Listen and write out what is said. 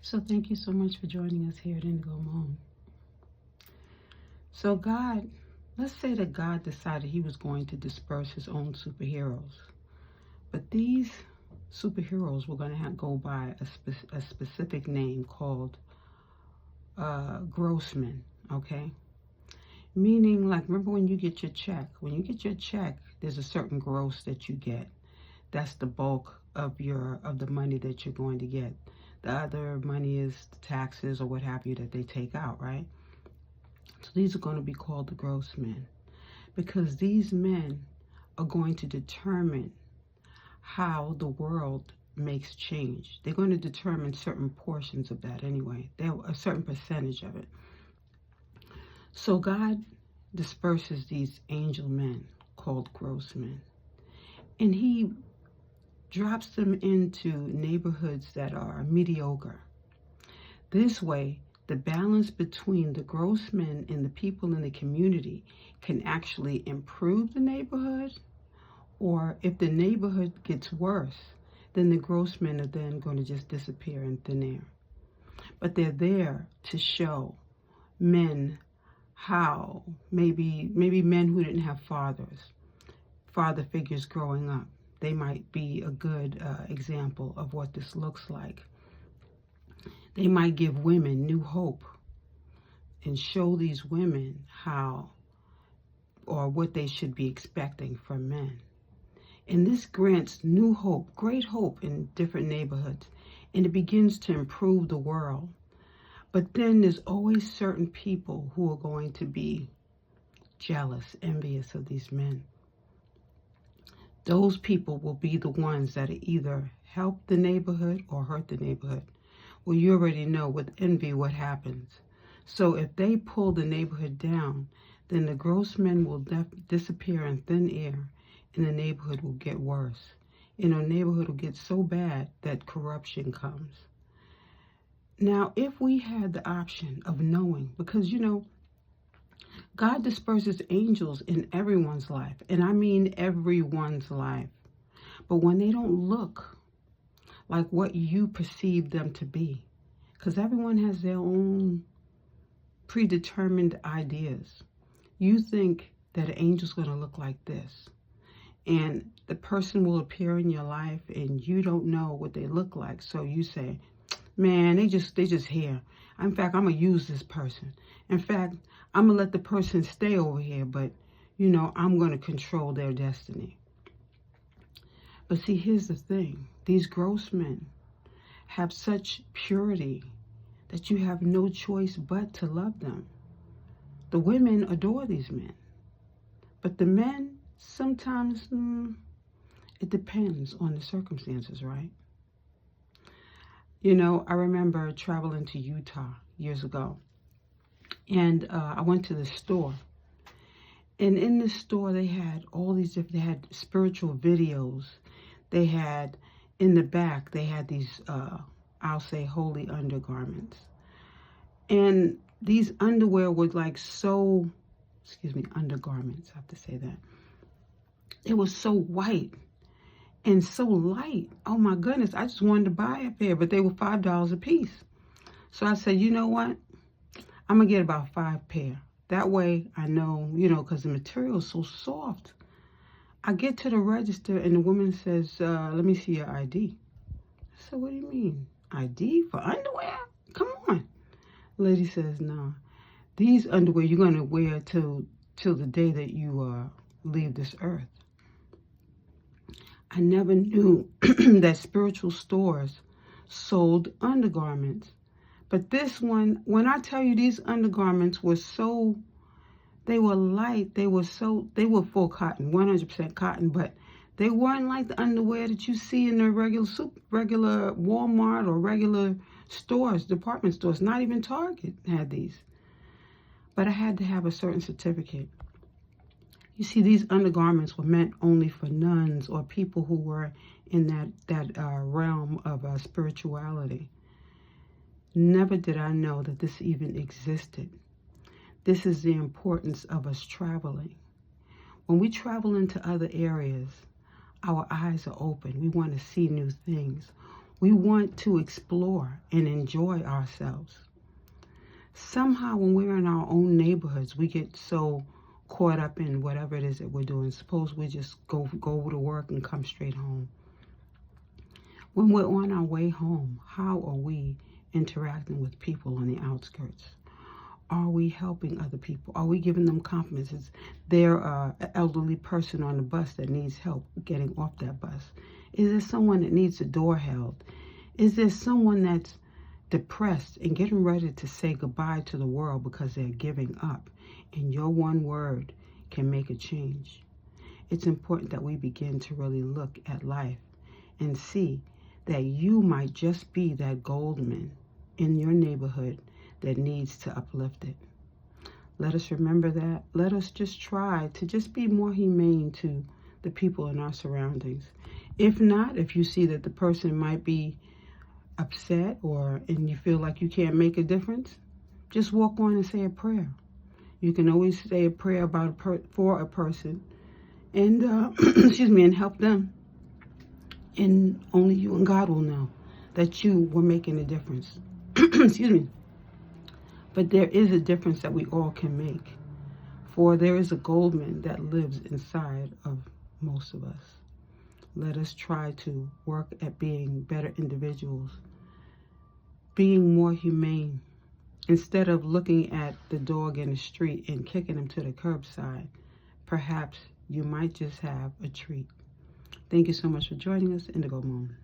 So thank you so much for joining us here at Indigo Moon. So let's say that God decided he was going to disperse his own superheroes. But these superheroes were going to go by a specific name called Grossmen, okay? Meaning, like, remember when you get your check? When you get your check, there's a certain gross that you get. That's the bulk of the money that you're going to get. The other money is the taxes or what have you that they take out, right? So these are going to be called the gross men, because these men are going to determine how the world makes change. They're going to determine certain portions of that anyway. They're a certain percentage of it. So God disperses these angel men called gross men, and he drops them into neighborhoods that are mediocre. This way, the balance between the gross men and the people in the community can actually improve the neighborhood, or if the neighborhood gets worse, then the gross men are then going to just disappear in thin air. But they're there to show men how, maybe men who didn't have father figures growing up. They might be a good example of what this looks like. They might give women new hope and show these women how or what they should be expecting from men. And this grants new hope, great hope in different neighborhoods, and it begins to improve the world. But then there's always certain people who are going to be jealous, envious of these men. Those people will be the ones that either help the neighborhood or hurt the neighborhood. Well, you already know with envy what happens. So if they pull the neighborhood down, then the gross men will disappear in thin air, and the neighborhood will get worse. And the neighborhood will get so bad that corruption comes. Now, if we had the option of knowing, because God disperses angels in everyone's life, and I mean everyone's life. But when they don't look like what you perceive them to be, because everyone has their own predetermined ideas. You think that an angel's going to look like this, and the person will appear in your life, and you don't know what they look like. So you say, man, they just here. In fact, I'm going to use this person. In fact, I'm going to let the person stay over here, but, I'm going to control their destiny. But see, here's the thing. These gross men have such purity that you have no choice but to love them. The women adore these men. But the men, sometimes, it depends on the circumstances, right? I remember traveling to Utah years ago, and I went to the store. And in the store, they had all these different, they had spiritual videos. They had, in the back, they had these, I'll say, holy undergarments. And these underwear were like undergarments, I have to say that. It was so white and so light. Oh my goodness, I just wanted to buy a pair, but they were $5 a piece. So I said, you know what? I'm going to get about 5 pair. That way I know, because the material is so soft. I get to the register and the woman says, let me see your ID. I said, what do you mean? ID for underwear? Come on. The lady says, no. These underwear you're going to wear till the day that you leave this earth. I never knew that spiritual stores sold undergarments. But this one, when I tell you these undergarments were they were light, they were full cotton, 100% cotton, but they weren't like the underwear that you see in the regular Walmart or regular stores, department stores. Not even Target had these. But I had to have a certain certificate. You see, these undergarments were meant only for nuns or people who were in that realm of spirituality. Never did I know that this even existed. This is the importance of us traveling. When we travel into other areas, our eyes are open. We want to see new things. We want to explore and enjoy ourselves. Somehow when we're in our own neighborhoods, we get so caught up in whatever it is that we're doing. Suppose we just go to work and come straight home. When we're on our way home, how are we interacting with people on the outskirts? Are we helping other people? Are we giving them compliments? Is there an elderly person on the bus that needs help getting off that bus? Is there someone that needs the door held? Is there someone that's depressed and getting ready to say goodbye to the world because they're giving up? And your one word can make a change. It's important that we begin to really look at life and see that you might just be that Goldman in your neighborhood that needs to uplift it. Let us remember that. Let us just try to just be more humane to the people in our surroundings. If not, if you see that the person might be upset and you feel like you can't make a difference, just walk on and say a prayer. You can always say a prayer for a person and and help them. And only you and God will know that you were making a difference. Excuse me. But there is a difference that we all can make. For there is a Goldman that lives inside of most of us. Let us try to work at being better individuals, being more humane. Instead of looking at the dog in the street and kicking him to the curbside, perhaps you might just have a treat. Thank you so much for joining us, Indigo Moon.